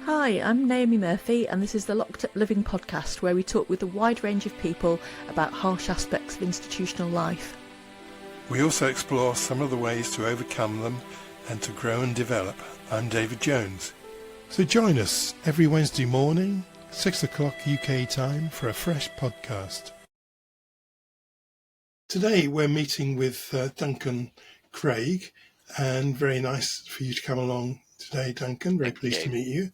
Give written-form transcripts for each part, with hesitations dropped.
Hi, I'm Naomi Murphy, and this is the Locked Up Living podcast, where we talk with a wide range of people about harsh aspects of institutional life. We also explore some of the ways to overcome them and to grow and develop. I'm David Jones. So join us every Wednesday morning, 6 o'clock UK time, for a fresh podcast. Today we're meeting with Duncan Craig, and very nice for you to come along today, Duncan. Very pleased to meet you.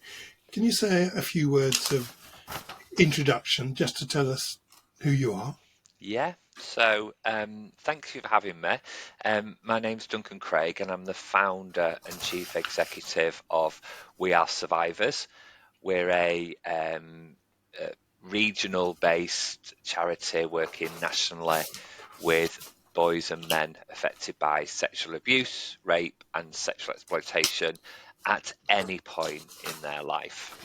Can you say a few words of introduction just to tell us who you are? Yeah, so thank you for having me. My name's Duncan Craig, and I'm the founder and chief executive of We Are Survivors. We're a regional-based charity working nationally with boys and men affected by sexual abuse, rape, and sexual exploitation at any point in their life.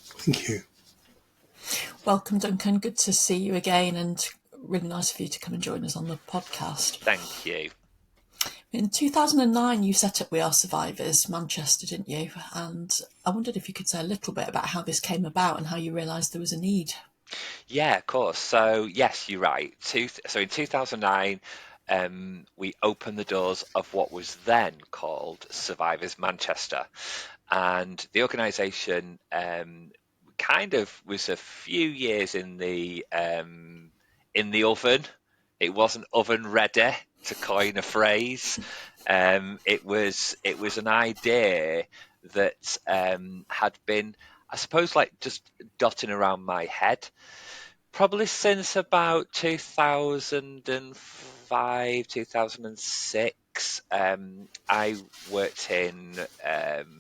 Thank you. Welcome, Duncan. Good to see you again, and really nice of you to come and join us on the podcast. Thank you. In 2009, you set up We Are Survivors Manchester, didn't you? And I wondered if you could say a little bit about how this came about and how you realised there was a need. Yeah, of course. So yes, you're right. So in 2009, we opened the doors of what was then called Survivors Manchester, and the organisation kind of was a few years in the oven. It wasn't oven ready, to coin a phrase. It was an idea that had been, I suppose, like just dotting around my head probably since about 2005, 2006. I worked in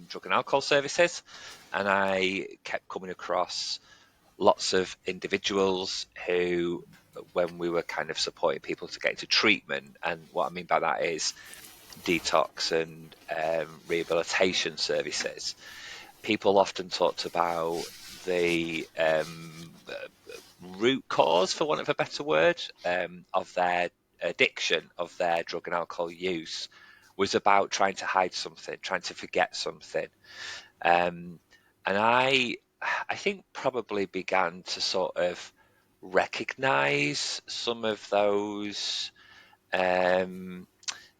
drug and alcohol services, and I kept coming across lots of individuals who, when we were kind of supporting people to get into treatment, and what I mean by that is detox and rehabilitation services, people often talked about the root cause, for want of a better word, of their addiction, of their drug and alcohol use, was about trying to hide something, trying to forget something. And I think probably began to sort of recognize some of those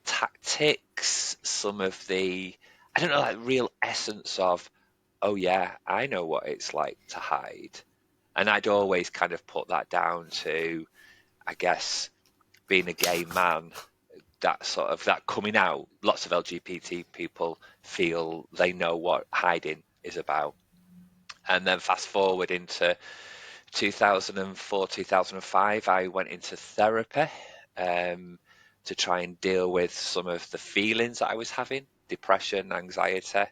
tactics, some of the, I don't know, like real essence of, oh yeah, I know what it's like to hide. And I'd always kind of put that down to, I guess, being a gay man, that sort of, that coming out. Lots of LGBT people feel they know what hiding is about. And then fast forward into 2004, 2005, I went into therapy to try and deal with some of the feelings that I was having, depression, anxiety,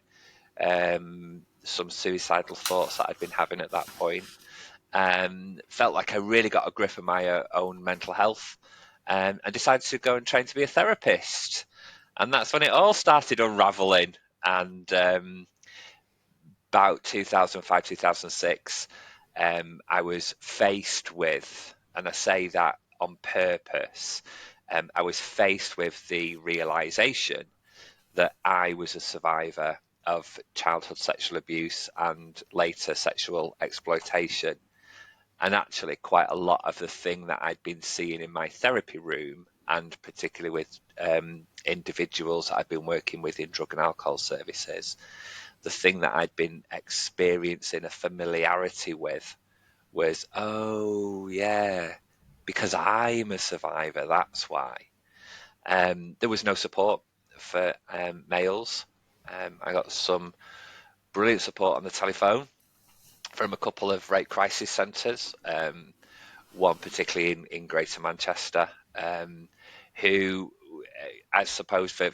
some suicidal thoughts that I'd been having at that point. Felt like I really got a grip of my own mental health, and decided to go and train to be a therapist. And that's when it all started unraveling. And about 2005, 2006, I was faced with, and I say that on purpose, I was faced with the realization that I was a survivor of childhood sexual abuse and later sexual exploitation. And actually, quite a lot of the thing that I'd been seeing in my therapy room, and particularly with individuals that I've been working with in drug and alcohol services, the thing that I'd been experiencing a familiarity with was, oh, yeah, because I'm a survivor, that's why. There was no support for males. I got some brilliant support on the telephone from a couple of rape crisis centres, one particularly in Greater Manchester, who, I suppose, for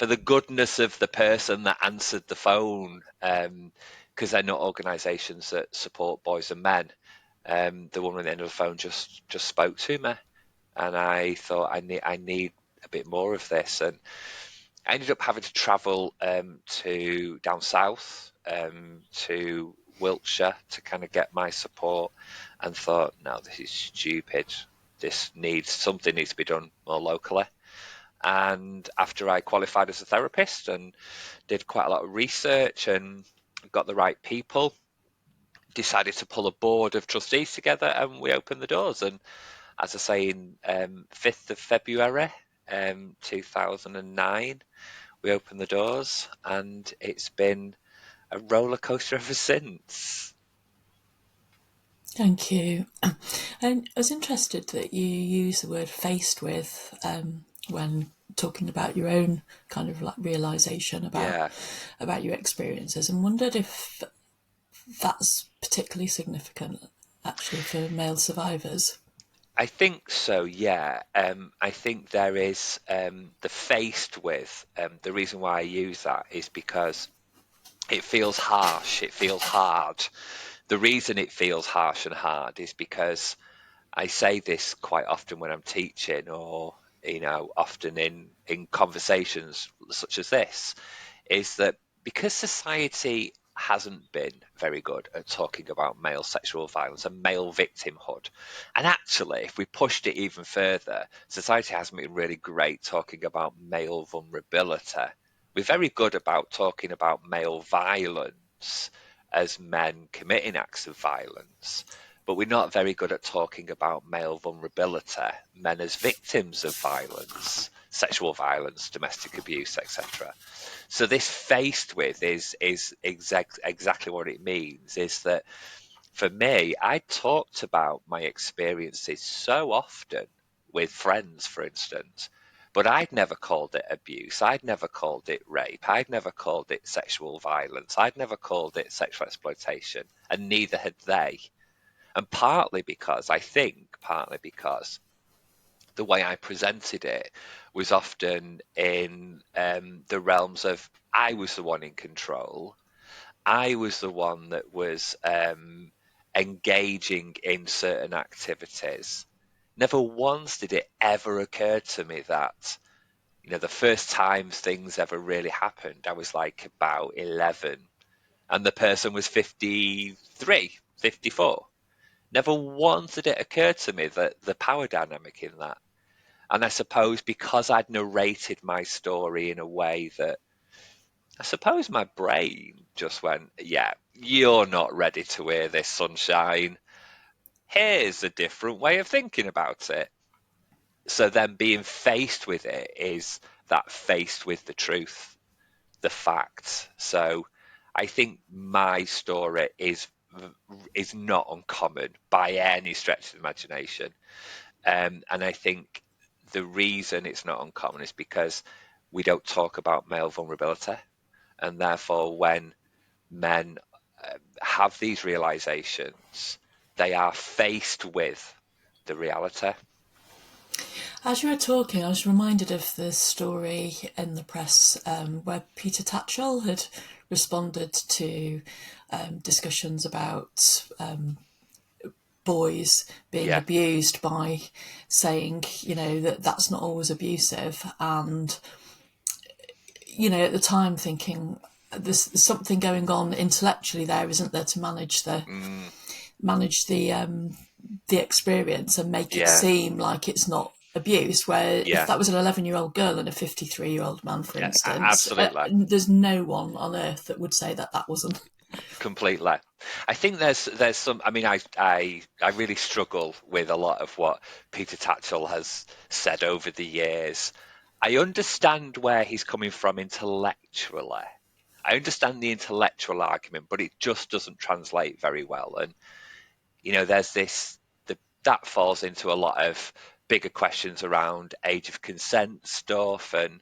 the goodness of the person that answered the phone, because they're not organisations that support boys and men, the woman at the end of the phone just spoke to me, and I thought I need a bit more of this, and I ended up having to travel to down south, to Wiltshire, to kind of get my support, and thought, no, this is stupid. Something needs to be done more locally. And after I qualified as a therapist and did quite a lot of research and got the right people, decided to pull a board of trustees together, and we opened the doors. And as I say, in 5th of February 2009, we opened the doors, and it's been a roller coaster ever since. Thank you. And I was interested that you use the word faced with when talking about your own kind of like realization Yeah, about your experiences, and wondered if that's particularly significant actually for male survivors. I think so. Yeah, I think there is the faced with. The reason why I use that is because it feels harsh. It feels hard. The reason it feels harsh and hard is because I say this quite often when I'm teaching, or often in conversations such as this, is that because society hasn't been very good at talking about male sexual violence and male victimhood, and actually, if we pushed it even further, society hasn't been really great talking about male vulnerability. We're very good about talking about male violence as men committing acts of violence, but we're not very good at talking about male vulnerability, men as victims of violence, sexual violence, domestic abuse, etc. So this faced with is exactly what it means. Is that for me, I talked about my experiences so often with friends, for instance, but I'd never called it abuse. I'd never called it rape. I'd never called it sexual violence. I'd never called it sexual exploitation, and neither had they. And partly because the way I presented it was often in the realms of I was the one in control. I was the one that was engaging in certain activities. Never once did it ever occur to me that, the first time things ever really happened, I was like about 11 and the person was 53, 54. Never once did it occur to me that the power dynamic in that. And I suppose because I'd narrated my story in a way that I suppose my brain just went, yeah, you're not ready to hear this, sunshine. Here's a different way of thinking about it. So then being faced with it is that faced with the truth, the facts. So I think my story is not uncommon by any stretch of the imagination. And I think the reason it's not uncommon is because we don't talk about male vulnerability. And therefore, when men have these realizations, they are faced with the reality. As you were talking, I was reminded of the story in the press where Peter Tatchell had responded to discussions about boys being Yeah. abused by saying, that that's not always abusive. And, at the time thinking, there's something going on intellectually there, isn't there, to Mm, manage the experience and make it yeah. seem like it's not abuse, where if Yeah. that was an 11-year-old girl and a 53-year-old man, for Yeah. instance, Absolutely. there's no one on earth that would say that wasn't. Completely. I think there's some. I mean, I really struggle with a lot of what Peter Tatchell has said over the years. I understand where he's coming from intellectually. I understand the intellectual argument, but it just doesn't translate very well. And there's that falls into a lot of bigger questions around age of consent stuff, and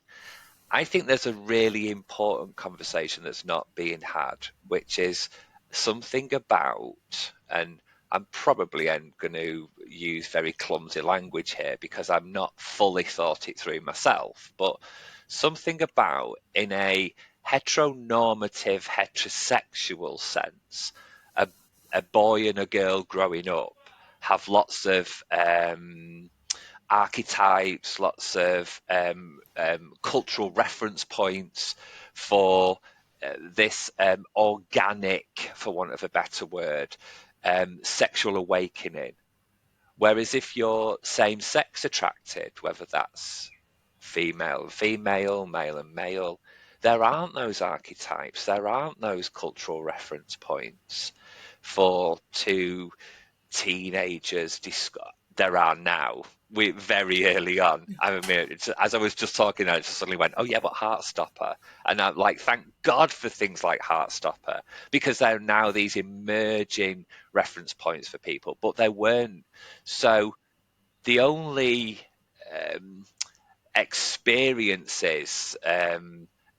I think there's a really important conversation that's not being had, which is something about, and I'm probably going to use very clumsy language here because I'm not fully thought it through myself, but something about in a heteronormative, heterosexual sense, a, a boy and a girl growing up have lots of archetypes, lots of cultural reference points for this organic, for want of a better word, sexual awakening. Whereas if you're same sex attracted, whether that's female and female, male and male. There aren't those archetypes. There aren't those cultural reference points for two teenagers. There are now. We very early on. I mean, as I was just talking, I just suddenly went, "Oh yeah, but Heartstopper," and I'm like, "Thank God for things like Heartstopper," because there are now these emerging reference points for people, but there weren't. So the only um, experiences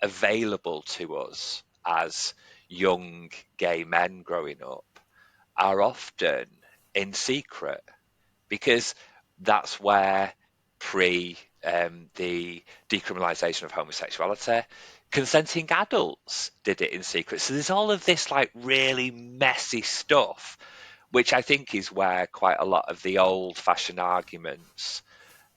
available to us as young gay men growing up are often in secret, because that's where the decriminalisation of homosexuality, consenting adults did it in secret. So there's all of this like really messy stuff, which I think is where quite a lot of the old-fashioned arguments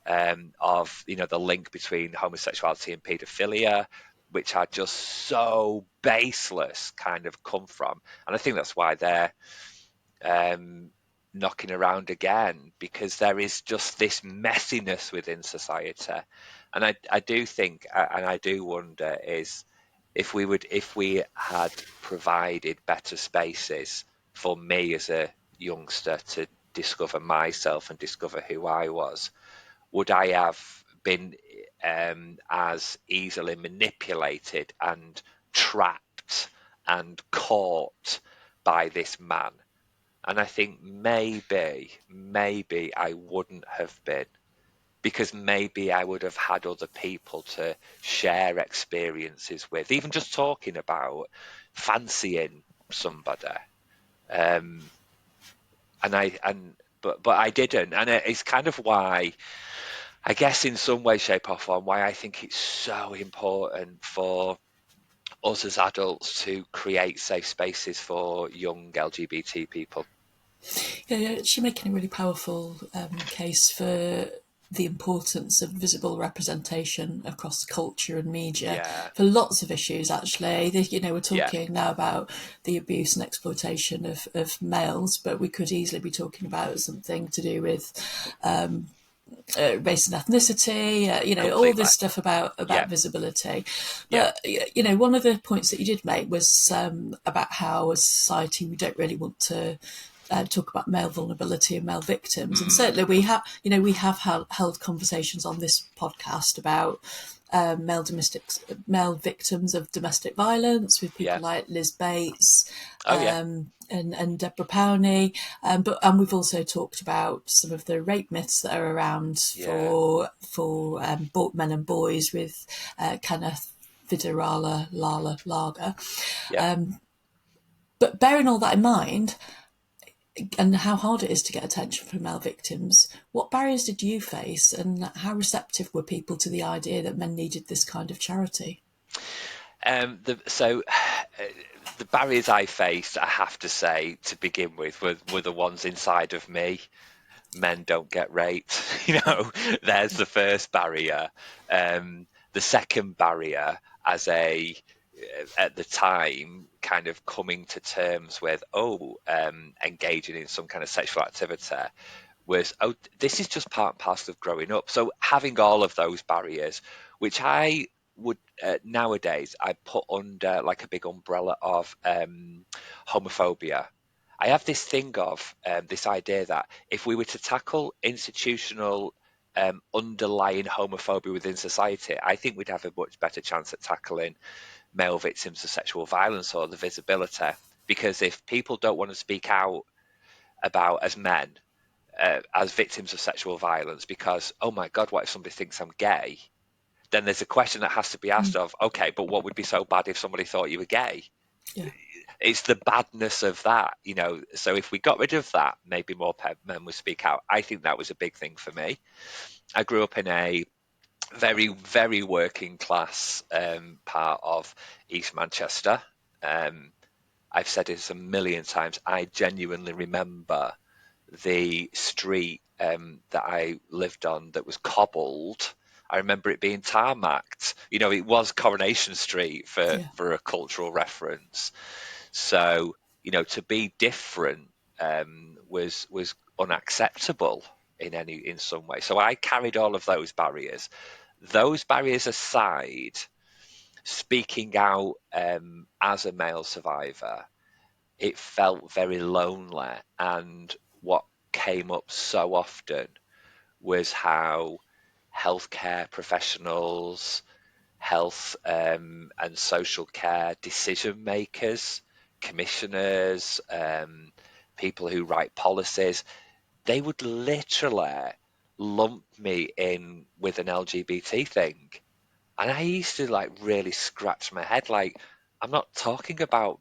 of the link between homosexuality and paedophilia, which are just so baseless, kind of come from. And I think that's why they're knocking around again, because there is just this messiness within society. And I do think, and I do wonder, is if we had provided better spaces for me as a youngster to discover myself and discover who I was, would I have been as easily manipulated and trapped and caught by this man? And I think maybe I wouldn't have been, because maybe I would have had other people to share experiences with, even just talking about fancying somebody. Um, but I didn't, and it's kind of why, I guess, in some way, shape, or form, why I think it's so important for us as adults to create safe spaces for young LGBT people. Yeah, she's making a really powerful case for the importance of visible representation across culture and media Yeah, for lots of issues. Actually, we're yeah, talking now about the abuse and exploitation of males, but we could easily be talking about something to do with race and ethnicity, all completely. this stuff about Yeah, visibility. yeah, But one of the points that you did make was about how as a society we don't really want to talk about male vulnerability and male victims. And certainly we have held conversations on this podcast about male victims of domestic violence with people yeah. like Liz Bates Oh, yeah, and Deborah Powney, and we've also talked about some of the rape myths that are around yeah, for men and boys with Kenneth Vidarala Lala Lager. yeah. But bearing all that in mind, and how hard it is to get attention from male victims, what barriers did you face, and how receptive were people to the idea that men needed this kind of charity? So the barriers I faced, I have to say, to begin with, were the ones inside of me. Men don't get raped. Yeah, There's the first barrier. The second barrier, as at the time, kind of coming to terms with, engaging in some kind of sexual activity, was, this is just part and parcel of growing up. So having all of those barriers, which I would nowadays I put under like a big umbrella of homophobia. I have this thing of this idea that if we were to tackle institutional underlying homophobia within society, I think we'd have a much better chance at tackling male victims of sexual violence or the visibility. Because if people don't want to speak out about, as men, as victims of sexual violence, because, oh my God, what if somebody thinks I'm gay? Then there's a question that has to be asked of, okay, but what would be so bad if somebody thought you were gay? yeah. It's the badness of that, So if we got rid of that, maybe more men would speak out. I think that was a big thing for me. I grew up in a very, very working class part of East Manchester. I've said this a million times. I genuinely remember the street that I lived on that was cobbled. I remember it being tarmacked. It was Coronation Street Yeah. for a cultural reference. So, to be different was unacceptable in some way. So I carried all of those barriers. those barriers aside, speaking out as a male survivor, it felt very lonely. And what came up so often was how healthcare professionals, health and social care decision makers, commissioners, people who write policies, they would literally lump me in with an LGBT thing. And I used to like really scratch my head, like, I'm not talking about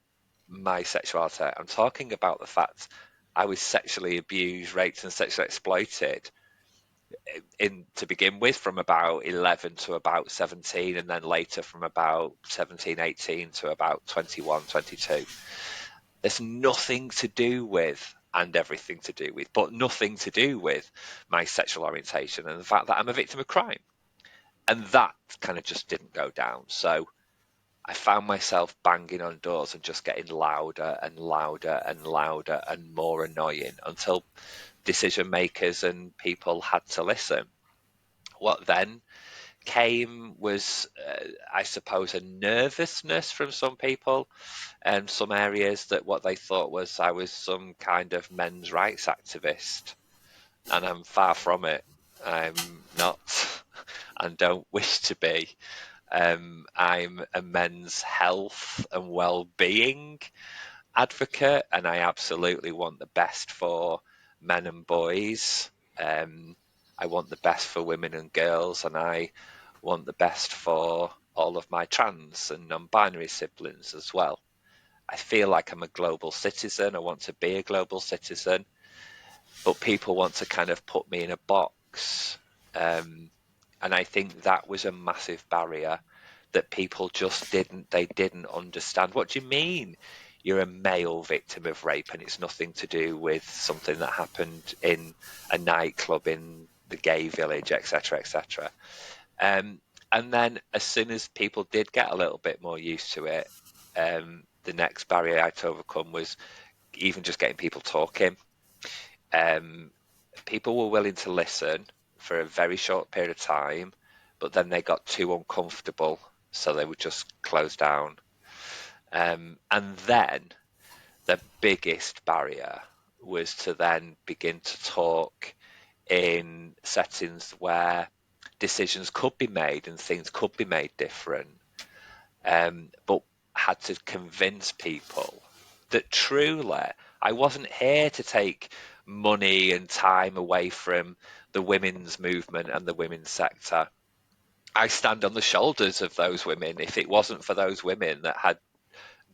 my sexuality. I'm talking about the fact I was sexually abused, raped, and sexually exploited in to begin with from about 11 to about 17, and then later from about 17, 18 to about 21, 22. There's nothing to do with and everything to do with, but nothing to do with my sexual orientation and the fact that I'm a victim of crime. And that kind of just didn't go down. So I found myself banging on doors and just getting louder and louder and louder and more annoying until decision makers and people had to listen. What then came was, I suppose, a nervousness from some people and some areas that what they thought was I was some kind of men's rights activist. And I'm far from it. I'm not and don't wish to be. I'm a men's health and well-being advocate, and I absolutely want the best for men and boys. I want the best for women and girls, and I want the best for all of my trans and non-binary siblings as well. I feel like I'm a global citizen. I want to be a global citizen, but people want to kind of put me in a box. And I think that was a massive barrier that people just didn't understand. What do you mean you're a male victim of rape and it's nothing to do with something that happened in a nightclub in the gay village, etc., etc. And then as soon as people did get a little bit more used to it, the next barrier I had to overcome was even just getting people talking. Um, People were willing to listen for a very short period of time, but then they got too uncomfortable, so they would just close down. And then the biggest barrier was to then begin to talk in settings where decisions could be made and things could be made different, but had to convince people that truly I wasn't here to take money and time away from the women's movement and the women's sector. I stand on the shoulders of those women. If it wasn't for those women that had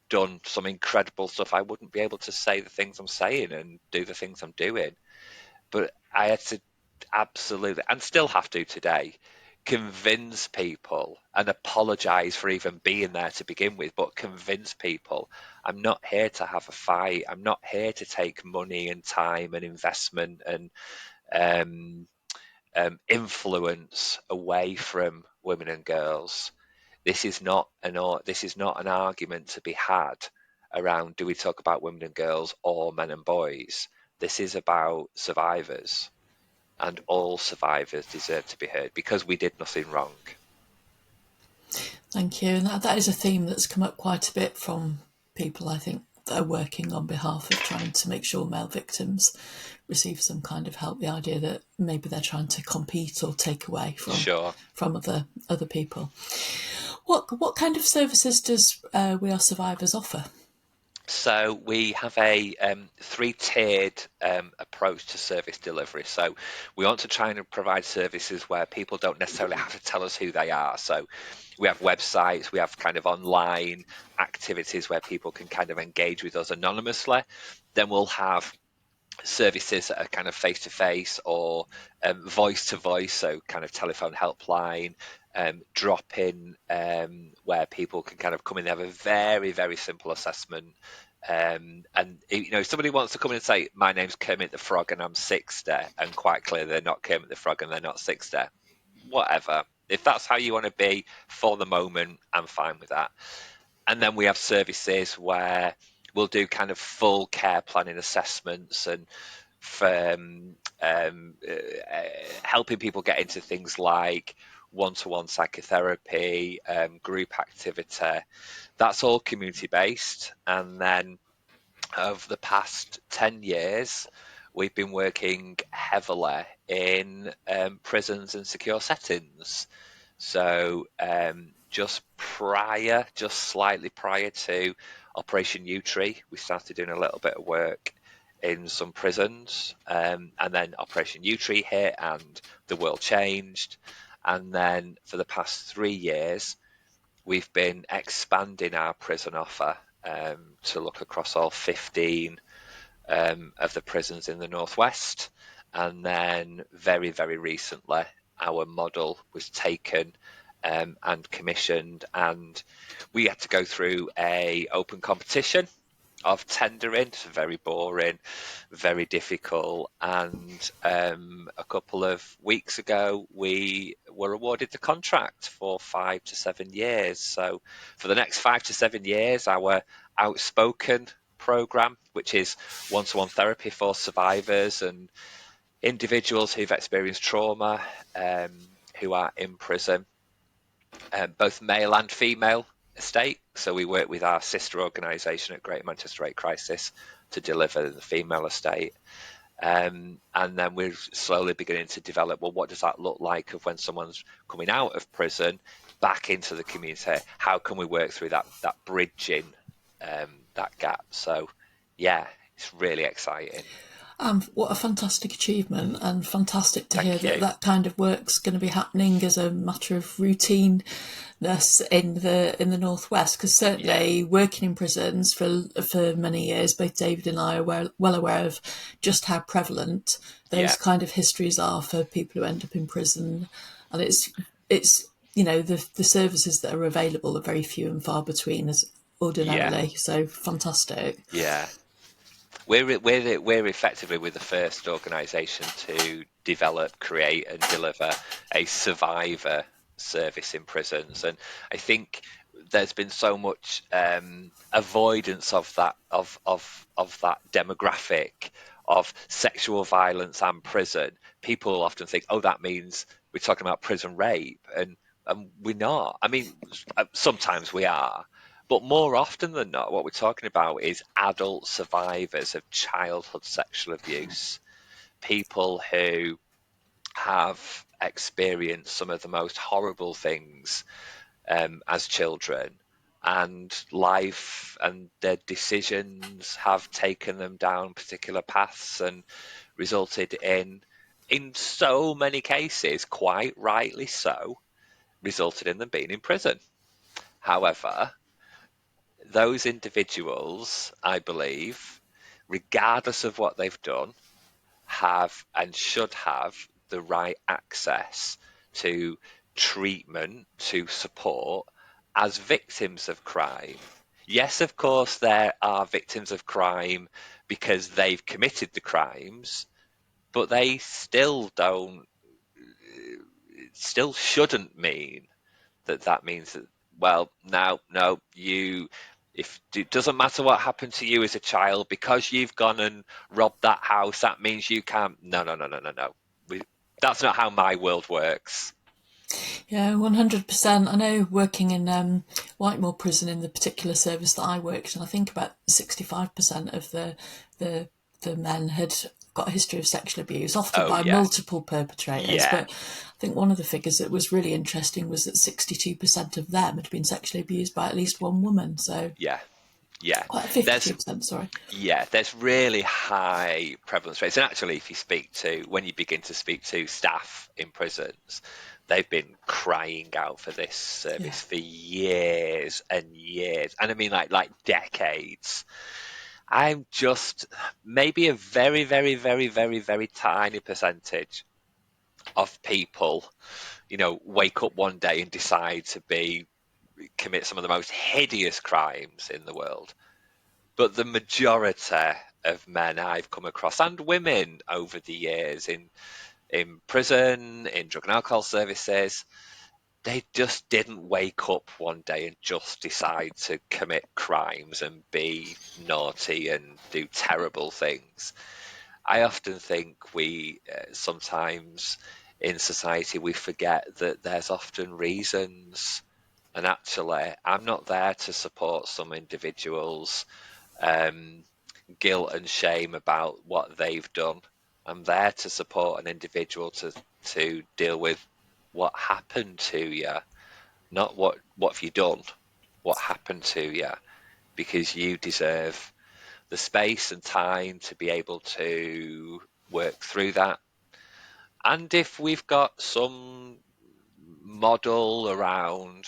done some incredible stuff, I wouldn't be able to say the things I'm saying and do the things I'm doing. But I had to absolutely, and still have to today, convince people and apologize for even being there to begin with, but convince people I'm not here to have a fight. I'm not here to take money and time and investment and um, influence away from women and girls. This is not an argument to be had around do we talk about women and girls or men and boys. This is about survivors, and all survivors deserve to be heard because we did nothing wrong. Thank you. And that is a theme that's come up quite a bit from people, I think, that are working on behalf of trying to make sure male victims receive some kind of help. The idea that maybe they're trying to compete or take away Sure. from other people. What kind of services does We Are Survivors offer? So we have a three-tiered approach to service delivery. So we want to try and provide services where people don't necessarily have to tell us who they are. So we have websites, we have kind of online activities where people can kind of engage with us anonymously. Then we'll have services that are kind of face to face or voice to voice, so kind of telephone helpline, drop in where people can kind of come in. They have a very, very simple assessment. And if somebody wants to come in and say, my name's Kermit the Frog and I'm 60, and quite clearly they're not Kermit the Frog and they're not 60, whatever. If that's how you want to be for the moment, I'm fine with that. And then we have services where we'll do kind of full care planning assessments and for helping people get into things like one-to-one psychotherapy, group activity. That's all community-based. And then over the past 10 years, we've been working heavily in prisons and secure settings. So just slightly prior to Operation U-Tree, we started doing a little bit of work in some prisons, and then Operation U-Tree hit and the world changed. And then for the past 3 years, we've been expanding our prison offer to look across all 15 of the prisons in the Northwest. And then very, very recently, our model was taken and commissioned, and we had to go through a open competition of tendering. It's very boring, very difficult. And a couple of weeks ago, we were awarded the contract for 5 to 7 years. So for the next 5 to 7 years, our outspoken program, which is one-to-one therapy for survivors and individuals who've experienced trauma, who are in prison, both male and female estate. So we work with our sister organisation at Great Manchester Rape Crisis to deliver the female estate. And then we're slowly beginning to develop, well, what does that look like of when someone's coming out of prison back into the community? How can we work through that bridging, that gap? So, yeah, it's really exciting. What a fantastic achievement, and fantastic to hear Thank you. that kind of work's going to be happening as a matter of routineness in the Northwest. Because certainly working in prisons for many years, both David and I are well aware of just how prevalent those kind of histories are for people who end up in prison, and it's the services that are available are very few and far between as ordinarily. So fantastic. Yeah. We're effectively with the first organisation to develop, create, and deliver a survivor service in prisons, and I think there's been so much avoidance of that that demographic of sexual violence and prison. People often think, oh, that means we're talking about prison rape, and we're not. I mean, sometimes we are. But more often than not, what we're talking about is adult survivors of childhood sexual abuse, people who have experienced some of the most horrible things as children, and life and their decisions have taken them down particular paths and resulted in so many cases, quite rightly so, resulted in them being in prison. However, those individuals, I believe, regardless of what they've done, have and should have the right access to treatment, to support as victims of crime. Yes, of course, there are victims of crime because they've committed the crimes, but they still shouldn't mean that means that, well, no, if it doesn't matter what happened to you as a child, because you've gone and robbed that house, that means you can't. No. That's not how my world works. Yeah, 100%. I know working in Whitemoor Prison, in the particular service that I worked in, I think about 65% of the men had got a history of sexual abuse, often by multiple perpetrators. But I think one of the figures that was really interesting was that 62% of them had been sexually abused by at least one woman. So yeah, 52%, sorry. Yeah, there's really high prevalence rates. And actually, when you begin to speak to staff in prisons, they've been crying out for this service for years and years. And I mean, like decades. I'm just maybe a very, very, very, very, very tiny percentage of people, wake up one day and decide to commit some of the most hideous crimes in the world. But the majority of men I've come across, and women over the years in prison, in drug and alcohol services, they just didn't wake up one day and just decide to commit crimes and be naughty and do terrible things. I often think we sometimes in society, we forget that there's often reasons. And actually, I'm not there to support some individuals' guilt and shame about what they've done. I'm there to support an individual to deal with what happened to you, not what have you done, what happened to you, because you deserve the space and time to be able to work through that. And if we've got some model around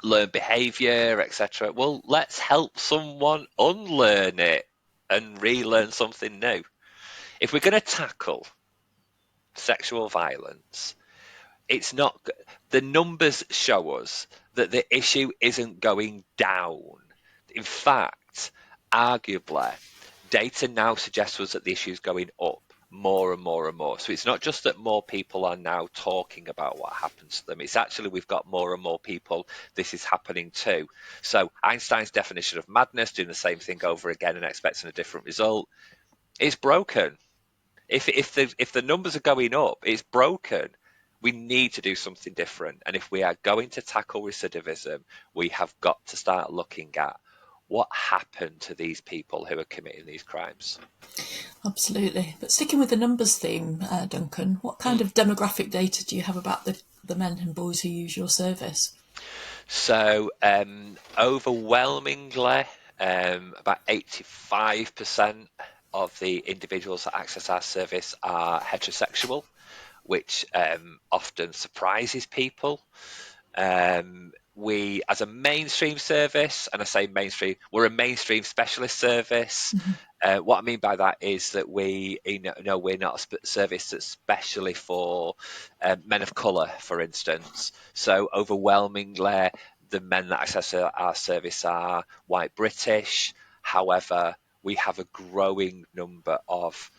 learned behavior, etc., well, let's help someone unlearn it and relearn something new. If we're going to tackle sexual violence, it's not, the numbers show us that the issue isn't going down. In fact, arguably, data now suggests to us that the issue is going up more and more and more. So it's not just that more people are now talking about what happens to them. It's actually we've got more and more people this is happening to. So Einstein's definition of madness, doing the same thing over again and expecting a different result, is broken. If the numbers are going up, it's broken. We need to do something different. And if we are going to tackle recidivism, we have got to start looking at what happened to these people who are committing these crimes. Absolutely. But sticking with the numbers theme, Duncan, what kind of demographic data do you have about the men and boys who use your service? So overwhelmingly, about 85% of the individuals that access our service are heterosexual, which often surprises people. We, as a mainstream service, and I say mainstream, we're a mainstream specialist service. What I mean by that is that we're not a service that's specially for men of colour, for instance. So overwhelmingly, the men that access our service are white British. However, we have a growing number of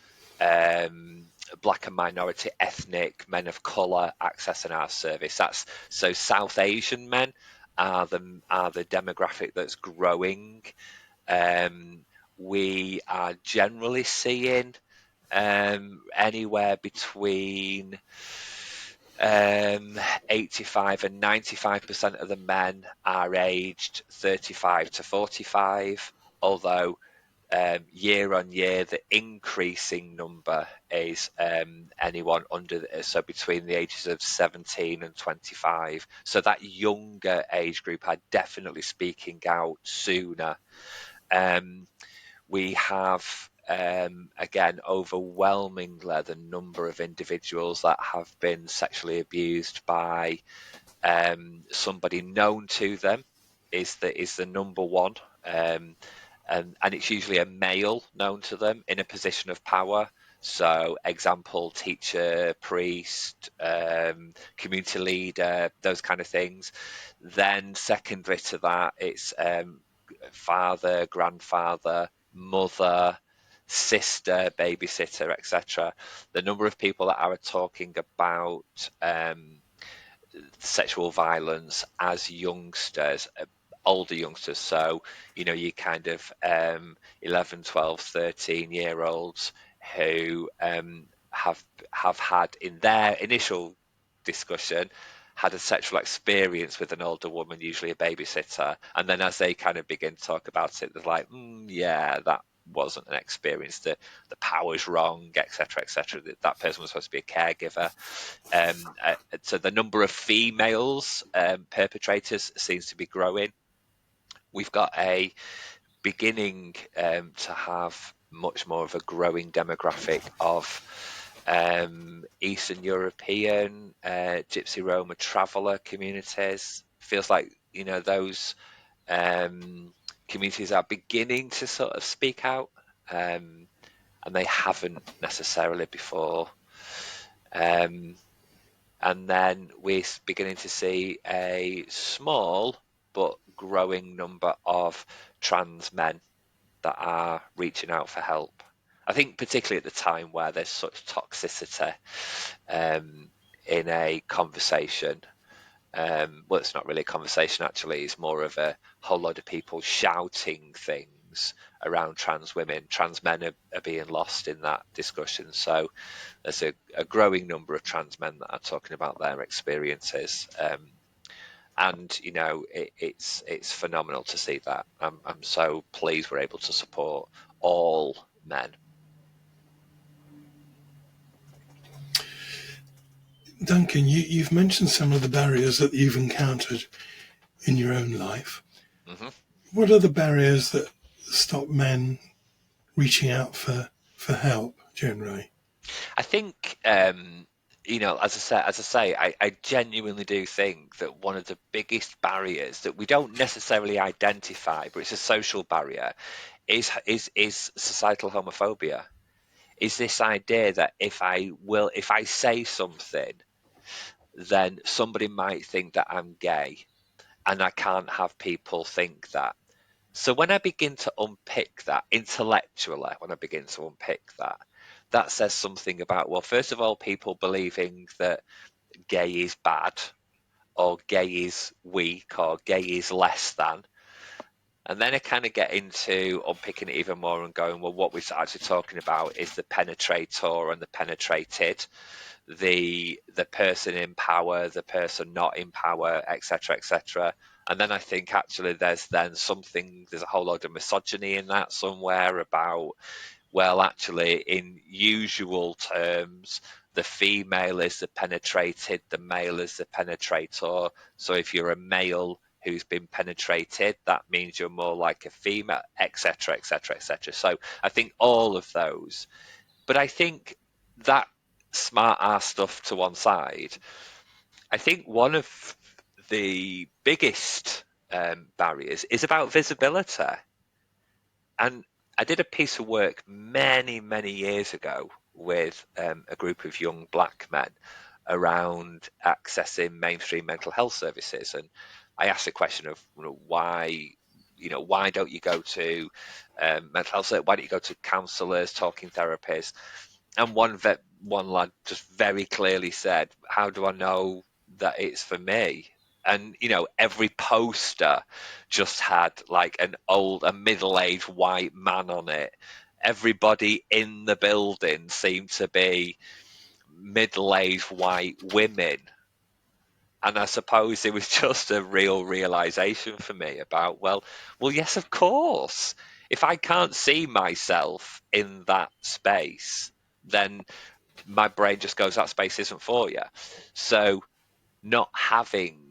black and minority ethnic men of colour accessing our service. That's so South Asian men are the demographic that's growing. We are generally seeing anywhere between 85 and 95% of the men are aged 35 to 45, although year on year, the increasing number is anyone so between the ages of 17 and 25. So that younger age group are definitely speaking out sooner. We have, again, overwhelmingly the number of individuals that have been sexually abused by somebody known to them is the number one. And it's usually a male known to them in a position of power. So, example, teacher, priest, community leader, those kind of things. Then, secondary to that, it's father, grandfather, mother, sister, babysitter, etc. The number of people that are talking about sexual violence as youngsters, older youngsters, so you kind of 11, 12, 13-year olds who have had, in their initial discussion, had a sexual experience with an older woman, usually a babysitter, and then as they kind of begin to talk about it, they're like, yeah, that wasn't an experience, the power's wrong, etc., that person was supposed to be a caregiver. So the number of females perpetrators seems to be growing. We've got a beginning to have much more of a growing demographic of Eastern European, Gypsy Roma traveller communities. Feels like those communities are beginning to sort of speak out, and they haven't necessarily before. And then we're beginning to see a small but growing number of trans men that are reaching out for help. I think particularly at the time where there's such toxicity in a conversation. Well, it's not really a conversation, actually. It's more of a whole load of people shouting things things around trans women. Trans men are being lost in that discussion. So there's a growing number of trans men that are talking about their experiences. And it's phenomenal to see that. I'm so pleased we're able to support all men. Duncan, you've mentioned some of the barriers that you've encountered in your own life. Mm-hmm. What are the barriers that stop men reaching out for help generally? I think, as I say, I genuinely do think that one of the biggest barriers that we don't necessarily identify, but it's a social barrier, is societal homophobia. Is this idea that if I say something, then somebody might think that I'm gay, and I can't have people think that. So when I begin to unpick that intellectually, that says something about, well, first of all, people believing that gay is bad, or gay is weak, or gay is less than. And then I kind of get into unpicking it even more and going, well, what we're actually talking about is the penetrator and the penetrated, the person in power, the person not in power, etc., etc. And then I think actually there's a whole load of misogyny in that somewhere about, well, actually, in usual terms, the female is the penetrated, the male is the penetrator. So if you're a male who's been penetrated, that means you're more like a female, etc., etc., etc. So I think all of those. But I think that smart ass stuff to one side, I think one of the biggest barriers is about visibility. And I did a piece of work many, many years ago with a group of young black men around accessing mainstream mental health services. And I asked the question of why don't you go to mental health services? Why don't you go to counsellors, talking therapists? And one lad just very clearly said, "How do I know that it's for me?" And every poster just had like a middle-aged white man on it. Everybody in the building seemed to be middle-aged white women. And I suppose it was just a real realization for me about, well, yes, of course. If I can't see myself in that space, then my brain just goes, that space isn't for you. So not having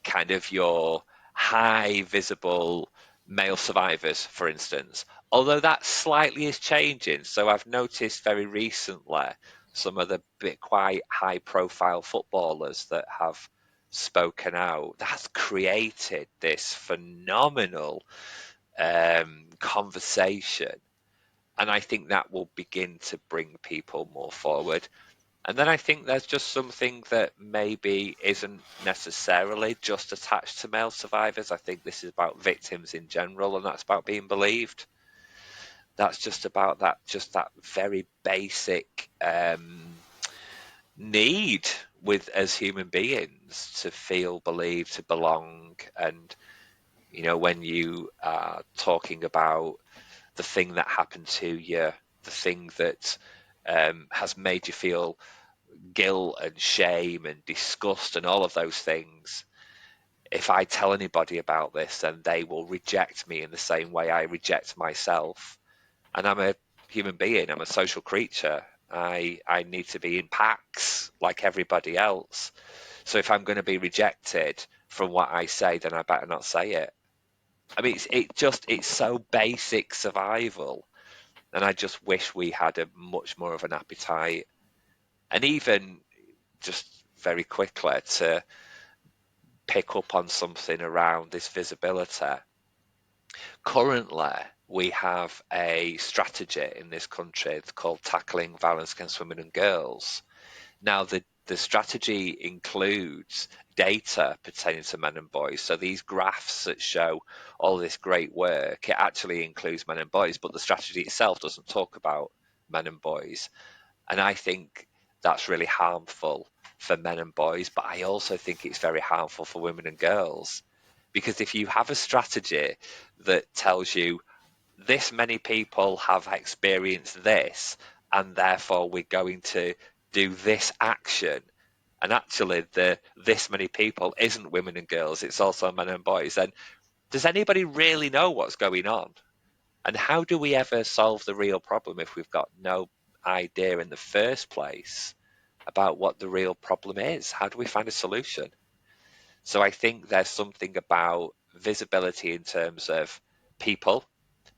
kind of your high visible male survivors, for instance, although that slightly is changing. So I've noticed very recently some of the quite high profile footballers that have spoken out. That's created this phenomenal conversation. And I think that will begin to bring people more forward. And then I think there's just something that maybe isn't necessarily just attached to male survivors. I think this is about victims in general, and that's about being believed. That's just about that very basic need as human beings to feel believed, to belong. And, when you are talking about the thing that happened to you, the thing that has made you feel guilt and shame and disgust and all of those things, if I tell anybody about this, then they will reject me in the same way I reject myself. And I'm a human being, I'm a social creature. I need to be in packs like everybody else. So if I'm going to be rejected from what I say, then I better not say it. I mean, it's so basic survival. And I just wish we had a much more of an appetite. And even just very quickly to pick up on something around this visibility. Currently, we have a strategy in this country called Tackling Violence Against Women and Girls. Now, the strategy includes data pertaining to men and boys. So these graphs that show all this great work, it actually includes men and boys, but the strategy itself doesn't talk about men and boys. And I think that's really harmful for men and boys, but I also think it's very harmful for women and girls, Because if you have a strategy that tells you this many people have experienced this, and therefore we're going to do this action, and actually the this many people isn't women and girls, it's also men and boys, then does anybody really know what's going on? And how do we ever solve the real problem if we've got no idea in the first place about what the real problem is? How do we find a solution? So I think there's something about visibility in terms of people,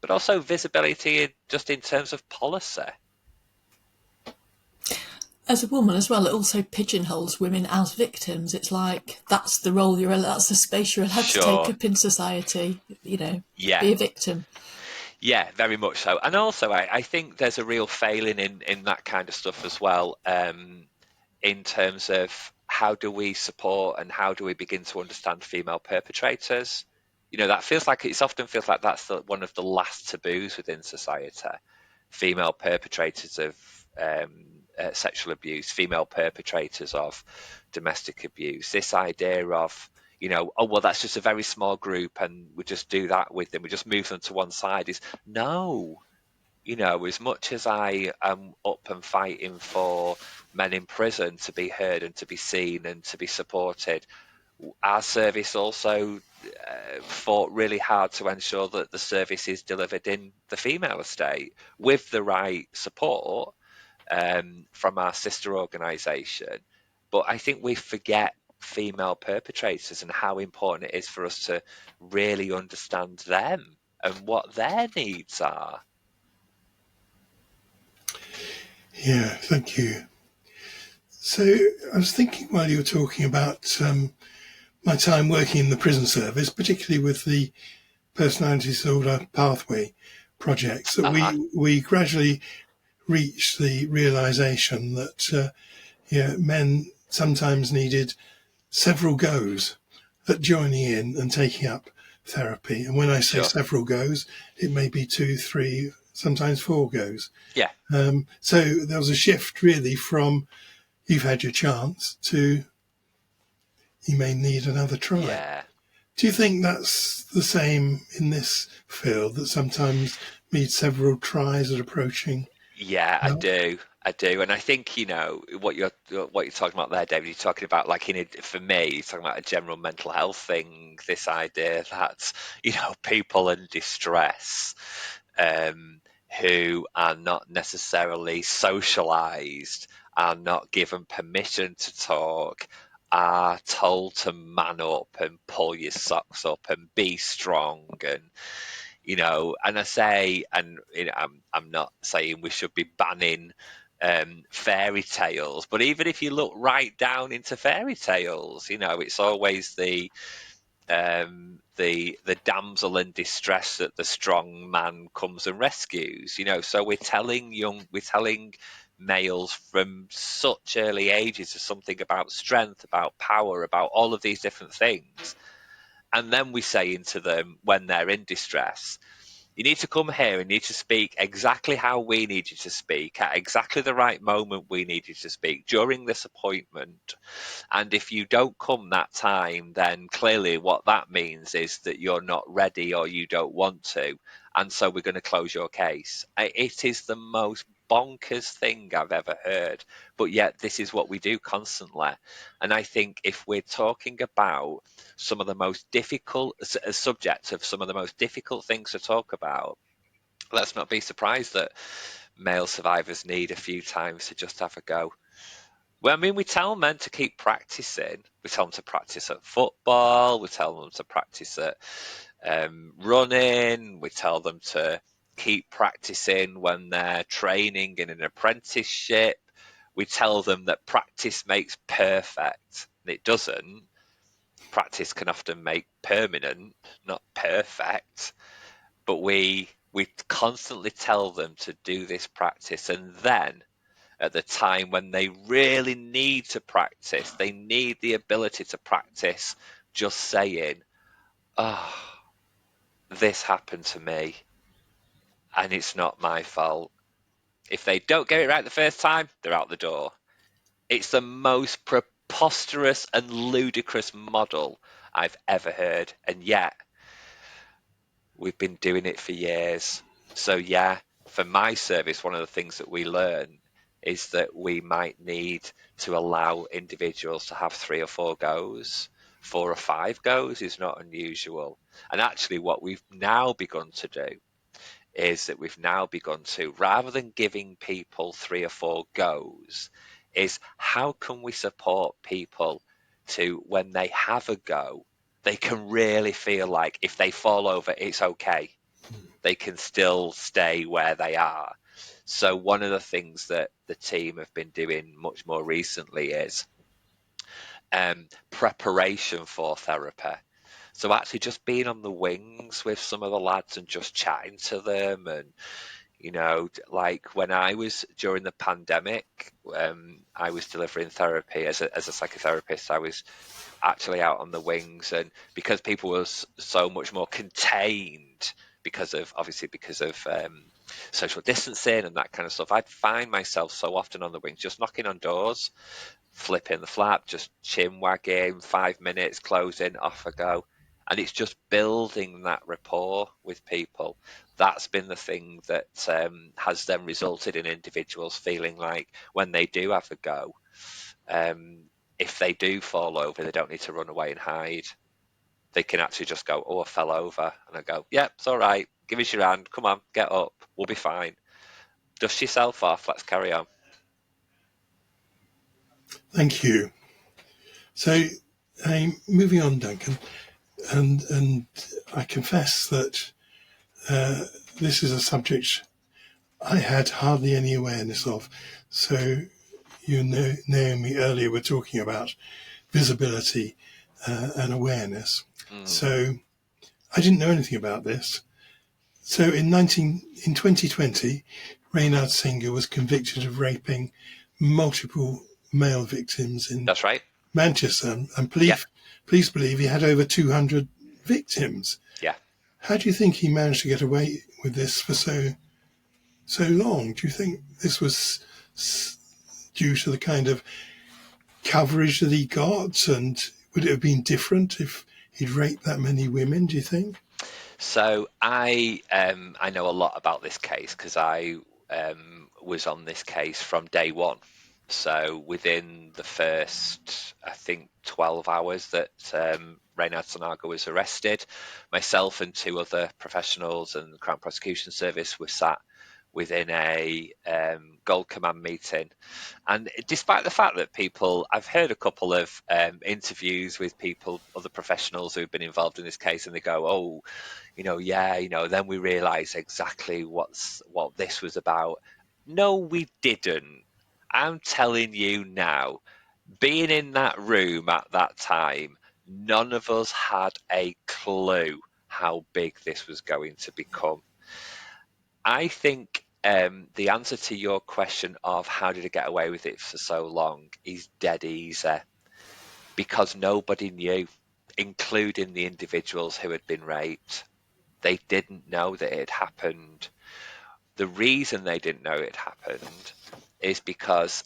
but also visibility just in terms of policy. As a woman as well, it also pigeonholes women as victims. It's like that's the role that's the space you're allowed to take Sure. up in society. Yeah. Be a victim. Yeah, very much so. And also, I think there's a real failing in that kind of stuff as well, in terms of how do we support and how do we begin to understand female perpetrators. That feels like it often feels like that's one of the last taboos within society. Female perpetrators of sexual abuse, female perpetrators of domestic abuse. This idea of, oh, well, that's just a very small group and we just do that with them. We just move them to one side is no. As much as I am up and fighting for men in prison to be heard and to be seen and to be supported, our service also fought really hard to ensure that the service is delivered in the female estate with the right support from our sister organisation. But I think we forget female perpetrators and how important it is for us to really understand them and what their needs are. Yeah, thank you. So I was thinking while you were talking about my time working in the prison service, particularly with the personality disorder pathway projects, that we gradually reached the realization that men sometimes needed several goes at joining in and taking up therapy. And when I say several goes, it may be 2, 3, sometimes 4 goes. Yeah. So there was a shift really from you've had your chance to you may need another try. Yeah. Do you think that's the same in this field, that sometimes need several tries at approaching? Yeah, help? I do, and I think what you're talking about there, David. You're talking about like for me, you're talking about a general mental health thing. This idea that people in distress, who are not necessarily socialized, are not given permission to talk, are told to man up and pull your socks up and be strong and I say, and I'm not saying we should be banning fairy tales, but even if you look right down into fairy tales, it's always the damsel in distress that the strong man comes and rescues. So we're telling males from such early ages something about strength, about power, about all of these different things. And then we say into them when they're in distress, you need to come here and need to speak exactly how we need you to speak at exactly the right moment we need you to speak during this appointment. And if you don't come that time, then clearly what that means is that you're not ready or you don't want to. And so we're going to close your case. It is the most bonkers thing I've ever heard. But yet this is what we do constantly. And I think if we're talking about some of the most difficult subjects of some of the most difficult things to talk about, let's not be surprised that male survivors need a few times to just have a go. Well, I mean, we tell men to keep practicing. We tell them to practice at football. We tell them to practice at running. We tell them to keep practicing when they're training in an apprenticeship. We tell them that practice makes perfect. And it doesn't. Practice can often make permanent, not perfect. But we constantly tell them to do this practice, and then at the time when they really need to practice, they need the ability to practice just saying, oh, this happened to me and it's not my fault. If they don't get it right the first time, they're out the door. It's the most preposterous and ludicrous model I've ever heard. And yet, we've been doing it for years. So, yeah, for my service, one of the things that we learn is that we might need to allow individuals to have 3 or 4 goes. 4 or 5 goes is not unusual. And actually, what we've now begun to do is that we've now begun to, rather than giving people 3 or 4 goes, is how can we support people to, when they have a go, they can really feel like if they fall over, it's okay. They can still stay where they are. So one of the things that the team have been doing much more recently is preparation for therapy. So actually just being on the wings with some of the lads and just chatting to them, and like when I was during the pandemic, I was delivering therapy as a psychotherapist. I was actually out on the wings, and because people were so much more contained because of social distancing and that kind of stuff, I'd find myself so often on the wings just knocking on doors, flipping the flap, just chin wagging, 5 minutes, closing, off I go. And it's just building that rapport with people. That's been the thing that has then resulted in individuals feeling like when they do have a go, if they do fall over, they don't need to run away and hide. They can actually just go, oh, I fell over. And I go, yeah, it's all right. Give us your hand. Come on, get up. We'll be fine. Dust yourself off. Let's carry on. Thank you. So, moving on, Duncan, and I confess that this is a subject I had hardly any awareness of. So, Naomi earlier were talking about visibility and awareness. So, I didn't know anything about this. So, in 2020, Reynhard Sinaga was convicted of raping multiple male victims in That's right. Manchester, and police believe he had over 200 victims. Yeah. How do you think he managed to get away with this for so long? Do you think this was due to the kind of coverage that he got, and would it have been different if he'd raped that many women, do you think? So I know a lot about this case because I was on this case from day one. So within the first, I think, 12 hours that Reynhard Sinaga was arrested, myself and 2 other professionals and the Crown Prosecution Service were sat within a Gold Command meeting. And despite the fact that I've heard a couple of interviews with people, other professionals who've been involved in this case, and they go, oh, then we realise exactly what this was about. No, we didn't. I'm telling you now, being in that room at that time, none of us had a clue how big this was going to become. I think the answer to your question of how did it get away with it for so long is dead easy, because nobody knew, including the individuals who had been raped. They didn't know that it had happened. The reason they didn't know it happened is because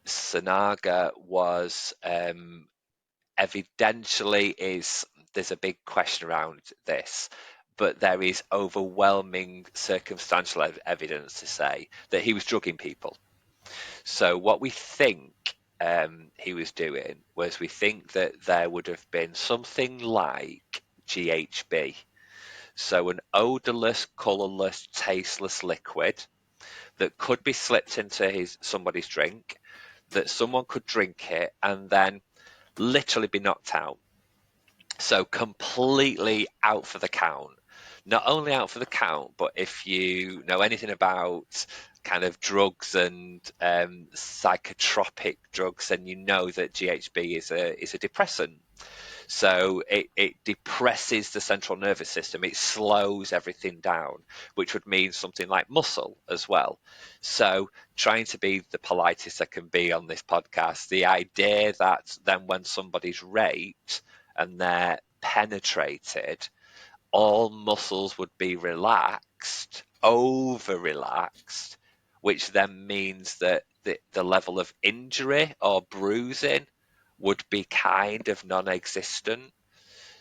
Sinaga was evidentially there's a big question around this, but there is overwhelming circumstantial evidence to say that he was drugging people. So what we think he was doing was, we think that there would have been something like GHB, so an odorless, colourless, tasteless liquid that could be slipped into somebody's drink, that someone could drink it and then literally be knocked out. So completely out for the count. Not only out for the count, but if you know anything about kind of drugs and psychotropic drugs, then you know that GHB is a depressant. So it depresses the central nervous system. It slows everything down, which would mean something like muscle as well. So trying to be the politest I can be on this podcast, the idea that then when somebody's raped and they're penetrated, all muscles would be relaxed, over relaxed, which then means that the level of injury or bruising would be kind of non-existent.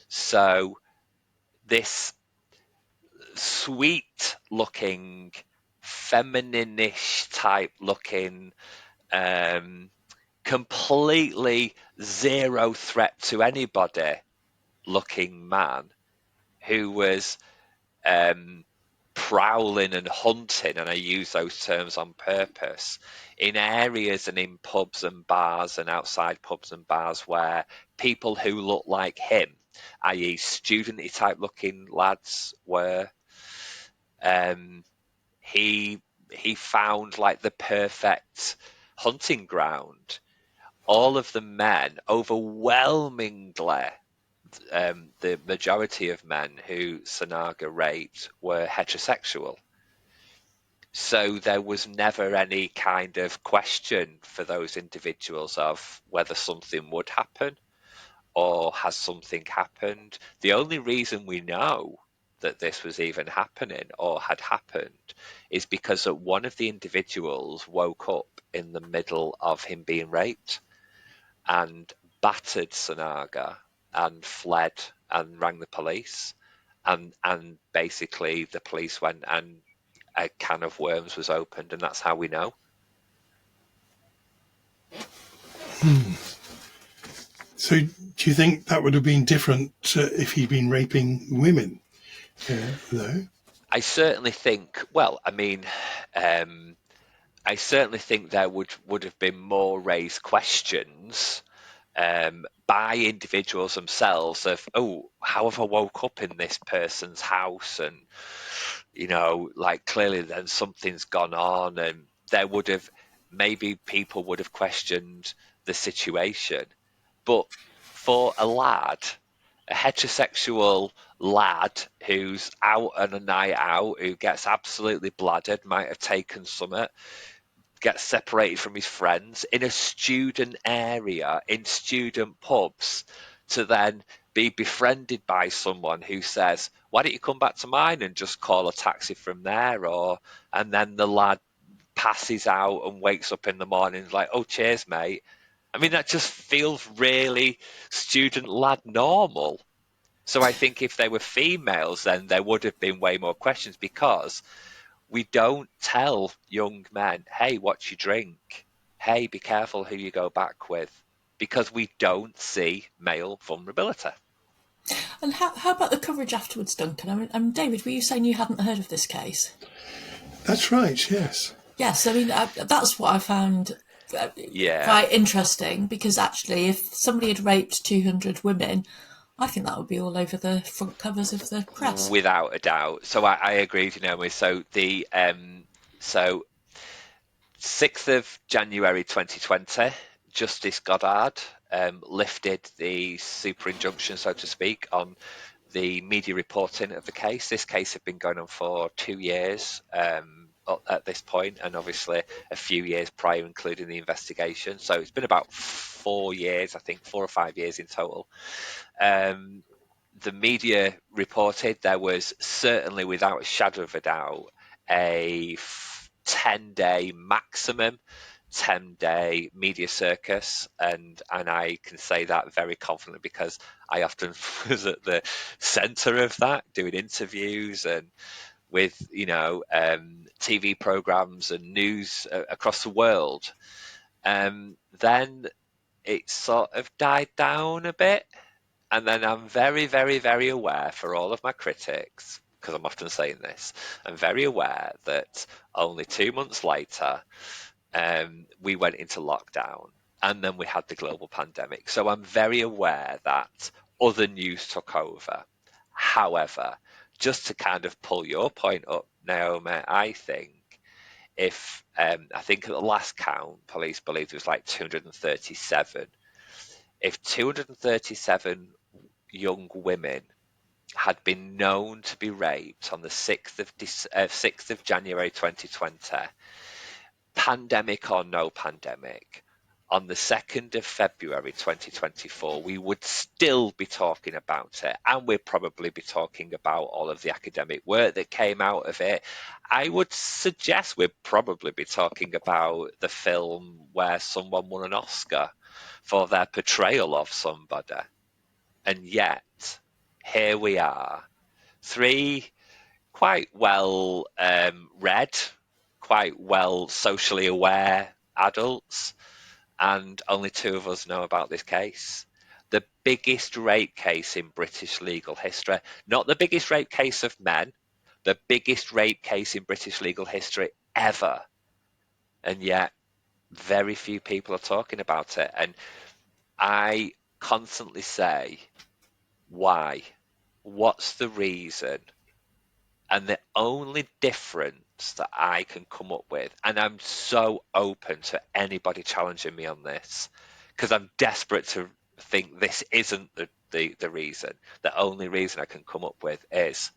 So this sweet-looking, feminine-ish type looking, completely zero threat to anybody looking man who was prowling and hunting, and I use those terms on purpose, in areas and in pubs and bars and outside pubs and bars where people who look like him, i.e. studenty type looking lads, were. He he found like the perfect hunting ground. All of the men, overwhelmingly, the majority of men who Sinaga raped were heterosexual. So there was never any kind of question for those individuals of whether something would happen or has something happened. The only reason we know that this was even happening or had happened is because that one of the individuals woke up in the middle of him being raped and battered Sinaga and fled and rang the police. And basically the police went and a can of worms was opened, and that's how we know. So do you think that would have been different if he'd been raping women, though? I certainly think, well, I mean, I certainly think there would have been more raised questions by individuals themselves of, oh, how have I woke up in this person's house? And, like clearly then something's gone on, and there would have, maybe people would have questioned the situation. But for a lad, a heterosexual lad who's out on a night out, who gets absolutely bladdered, might have taken something, gets separated from his friends in a student area, in student pubs, to then be befriended by someone who says, why don't you come back to mine and just call a taxi from there? And then the lad passes out and wakes up in the morning like, oh, cheers, mate. I mean, that just feels really student lad normal. So I think if they were females, then there would have been way more questions, because we don't tell young men, hey, what you drink? Hey, be careful who you go back with, because we don't see male vulnerability. And how about the coverage afterwards, Duncan? David, were you saying you hadn't heard of this case? That's right, yes. Yes, I mean, that's what I found quite interesting, because actually, if somebody had raped 200 women, I think that would be all over the front covers of the press. Without a doubt. So I agree with you, Naomi. So so 6th of January 2020, Justice Goddard lifted the super injunction, so to speak, on the media reporting of the case. This case had been going on for 2 years at this point, and obviously a few years prior, including the investigation. So it's been about 4 years, I think, 4 or 5 years in total. The media reported there was certainly, without a shadow of a doubt, a 10-day maximum, 10-day media circus, and I can say that very confidently because I often was at the centre of that, doing interviews and with TV programs and news across the world. Then it sort of died down a bit, and then I'm very, very, very aware, for all of my critics, because I'm often saying this, I'm very aware that only 2 months later, we went into lockdown, and then we had the global pandemic. So I'm very aware that other news took over. However, just to kind of pull your point up, Naomi, I think I think at the last count, police believed it was like 237. If 237 young women had been known to be raped on the 6th of January 2020, pandemic or no pandemic, on the 2nd of February 2024, we would still be talking about it, and we'd probably be talking about all of the academic work that came out of it. I would suggest we'd probably be talking about the film where someone won an Oscar. for their portrayal of somebody. And yet, here we are, three quite well read, quite well socially aware adults, and only two of us know about this case. The biggest rape case in British legal history. Not the biggest rape case of men, the biggest rape case in British legal history ever. And yet, very few people are talking about it. And I constantly say, why? What's the reason? And the only difference that I can come up with, and I'm so open to anybody challenging me on this, because I'm desperate to think this isn't the reason. The only reason I can come up with is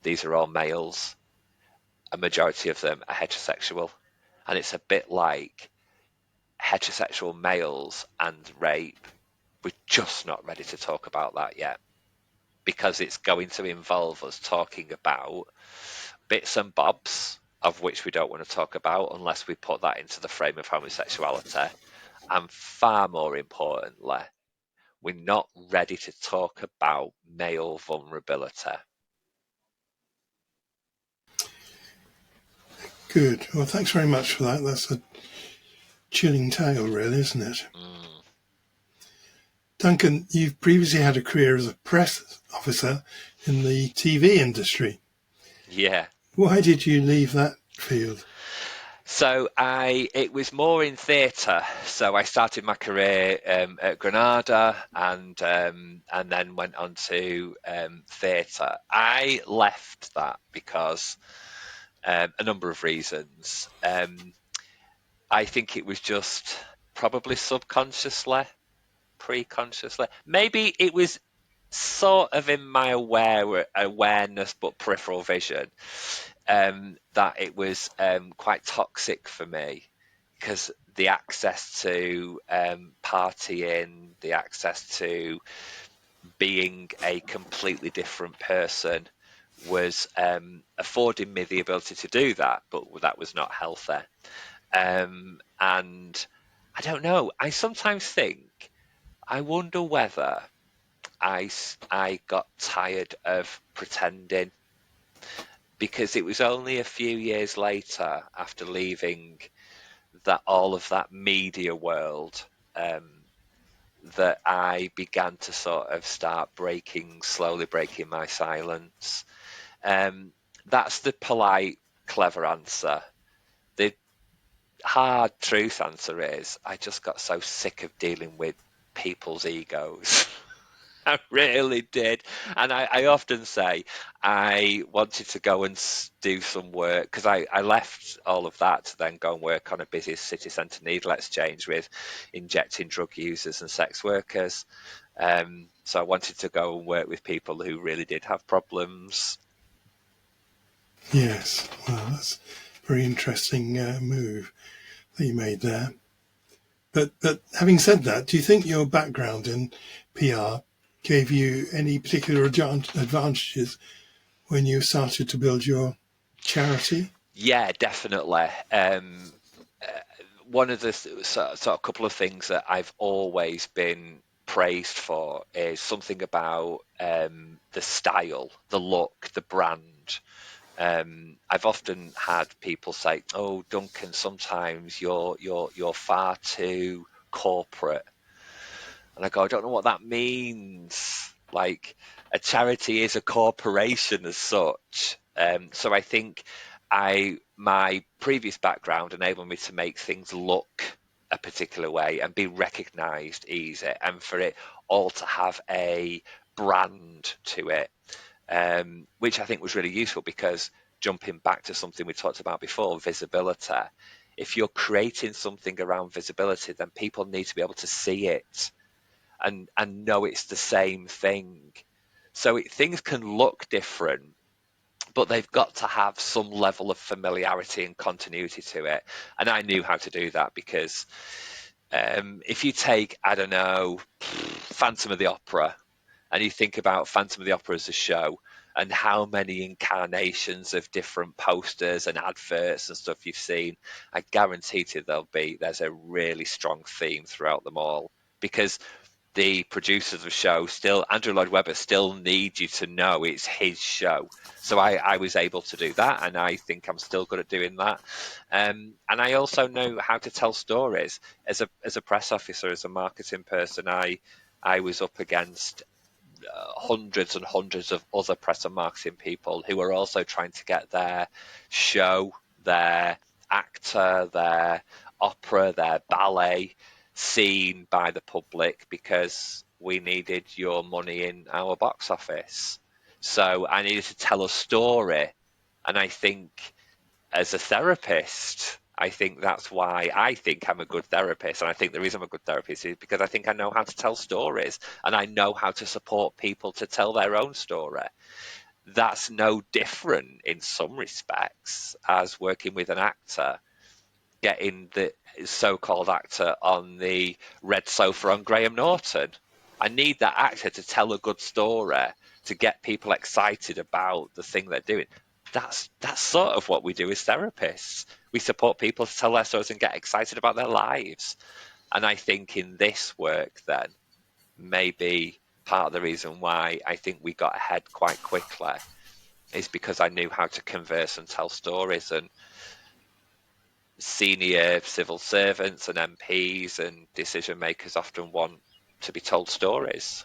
these are all males. A majority of them are heterosexual. And it's a bit like heterosexual males and rape. We're just not ready to talk about that yet, because it's going to involve us talking about bits and bobs of which we don't want to talk about unless we put that into the frame of homosexuality. And far more importantly, we're not ready to talk about male vulnerability. Good. Well, thanks very much for that. That's a chilling tale, really, isn't it? Duncan, you've previously had a career as a press officer in the TV industry. Yeah. Why did you leave that field? So it was more in theatre. So I started my career at Granada, and then went on to theatre. I left that because a number of reasons. I think it was just probably subconsciously, pre-consciously. Maybe it was sort of in my awareness, but peripheral vision, that it was quite toxic for me, because the access to partying, the access to being a completely different person was affording me the ability to do that, but that was not healthy. And I don't know, I sometimes think, I wonder whether I got tired of pretending, because it was only a few years later, after leaving all of that media world, that I began to sort of start slowly breaking my silence. That's the polite, clever answer. The hard truth answer is, I just got so sick of dealing with people's egos. I really did. And I often say I wanted to go and do some work, because I left all of that to then go and work on a busy city centre needle exchange with injecting drug users and sex workers. So I wanted to go and work with people who really did have problems. Yes, well, that's a very interesting move that you made there. But having said that, do you think your background in PR gave you any particular advantages when you started to build your charity? Yeah, definitely. One of the sort of couple of things that I've always been praised for is something about the style, the look, the brand. I've often had people say, "Oh, Duncan, sometimes you're far too corporate," and I go, "I don't know what that means. Like, a charity is a corporation as such." So I think my previous background enabled me to make things look a particular way and be recognised easy, and for it all to have a brand to it, which I think was really useful, because jumping back to something we talked about before, visibility. If you're creating something around visibility, then people need to be able to see it and know it's the same thing. So things can look different, but they've got to have some level of familiarity and continuity to it. And I knew how to do that, because if you take, I don't know, Phantom of the Opera, and you think about Phantom of the Opera as a show, and how many incarnations of different posters and adverts and stuff you've seen, I guarantee you there's a really strong theme throughout them all, because the producers of the show still, Andrew Lloyd Webber, still need you to know it's his show. So I was able to do that, and I think I'm still good at doing that. And I also know how to tell stories. As a press officer, as a marketing person, I was up against hundreds and hundreds of other press and marketing people who are also trying to get their show, their actor, their opera, their ballet seen by the public, because we needed your money in our box office. So I needed to tell a story. And I think, as a therapist, I think that's why I think I'm a good therapist. And I think the reason I'm a good therapist is because I think I know how to tell stories, and I know how to support people to tell their own story. That's no different in some respects as working with an actor, getting the so-called actor on the red sofa on Graham Norton. I need that actor to tell a good story, to get people excited about the thing they're doing. That's sort of what we do as therapists. We support people to tell their stories and get excited about their lives. And I think in this work, then, maybe part of the reason why I think we got ahead quite quickly is because I knew how to converse and tell stories. And senior civil servants and MPs and decision makers often want to be told stories.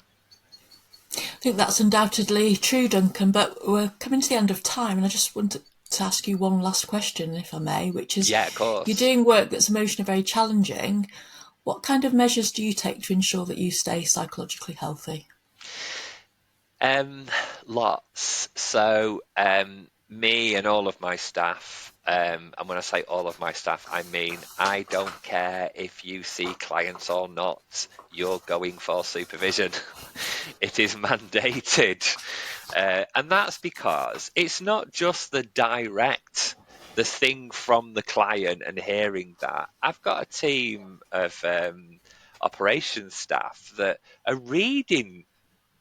I think that's undoubtedly true, Duncan, but we're coming to the end of time, and I just want to ask you one last question, if I may, which is, Yeah, of you're course. doing work that's emotionally very challenging. What kind of measures do you take to ensure that you stay psychologically healthy? Um, Lots. So, me and all of my staff, and when I say all of my staff, I mean I don't care if you see clients or not, you're going for supervision. It is mandated. And that's because it's not just the thing from the client and hearing that. I've got a team of operations staff that are reading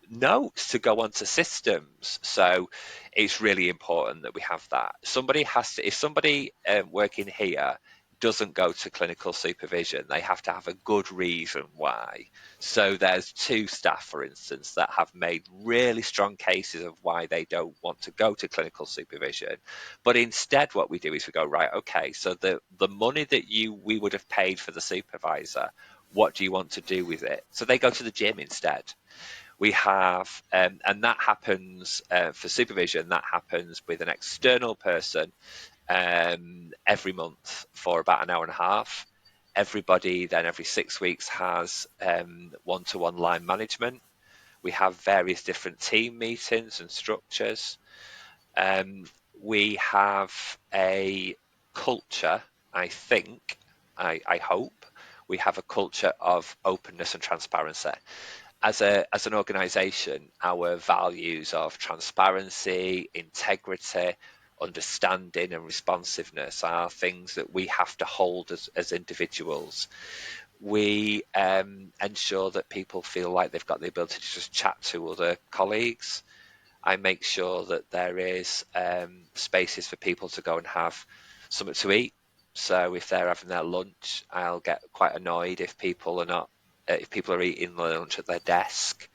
notes to go onto systems. So it's really important that we have that. If somebody working here doesn't go to clinical supervision, they have to have a good reason why. So there's two staff, for instance, that have made really strong cases of why they don't want to go to clinical supervision. But instead, what we do is we go, right, okay, so the money that we would have paid for the supervisor, what do you want to do with it? So they go to the gym instead. We have, and that happens for supervision, that happens with an external person every month for about an hour and a half. Everybody then every 6 weeks has one-to-one line management. We have various different team meetings and structures. We have a culture, I think, I hope, we have a culture of openness and transparency. As an organisation, our values of transparency, integrity, understanding, and responsiveness are things that we have to hold as individuals. We ensure that people feel like they've got the ability to just chat to other colleagues. I make sure that there is spaces for people to go and have something to eat. So if they're having their lunch, I'll get quite annoyed if people are not if people are eating their lunch at their desk,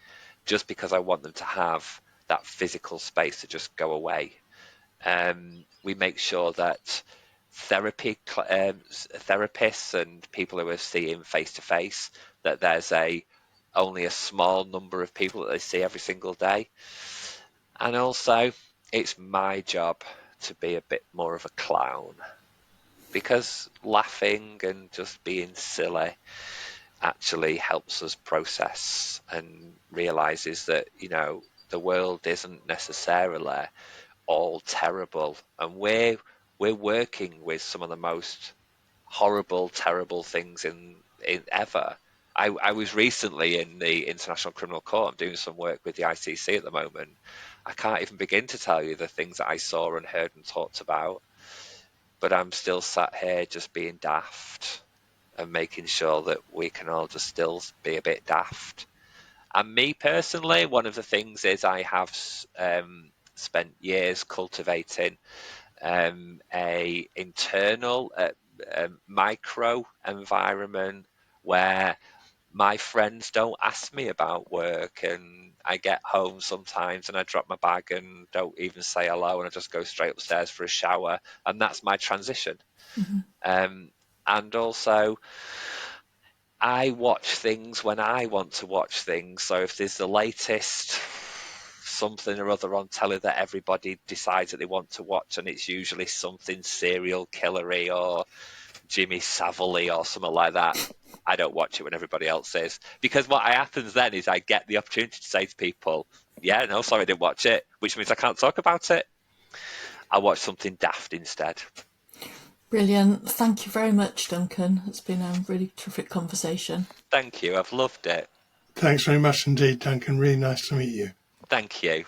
just because I want them to have that physical space to just go away. We make sure that therapists and people who are seeing face to face, that there's only a small number of people that they see every single day. And also, it's my job to be a bit more of a clown, because laughing and just being silly actually helps us process and realizes that, the world isn't necessarily all terrible, and we're working with some of the most horrible, terrible things in ever. I was recently in the International Criminal Court. I'm doing some work with the ICC at the moment. I can't even begin to tell you the things that I saw and heard and talked about, but I'm still sat here just being daft and making sure that we can all just still be a bit daft. And me personally, one of the things is I have spent years cultivating a internal micro environment where my friends don't ask me about work, and I get home sometimes and I drop my bag and don't even say hello, and I just go straight upstairs for a shower, and that's my transition. And also, I watch things when I want to watch things. So if there's the latest something or other on telly that everybody decides that they want to watch, and it's usually something serial killery or Jimmy Savile or something like that, I don't watch it when everybody else is. Because what happens then is I get the opportunity to say to people, yeah, no, sorry, I didn't watch it, which means I can't talk about it. I'll watch something daft instead. Brilliant. Thank you very much, Duncan. It's been a really terrific conversation. Thank you. I've loved it. Thanks very much indeed, Duncan. Really nice to meet you. Thank you.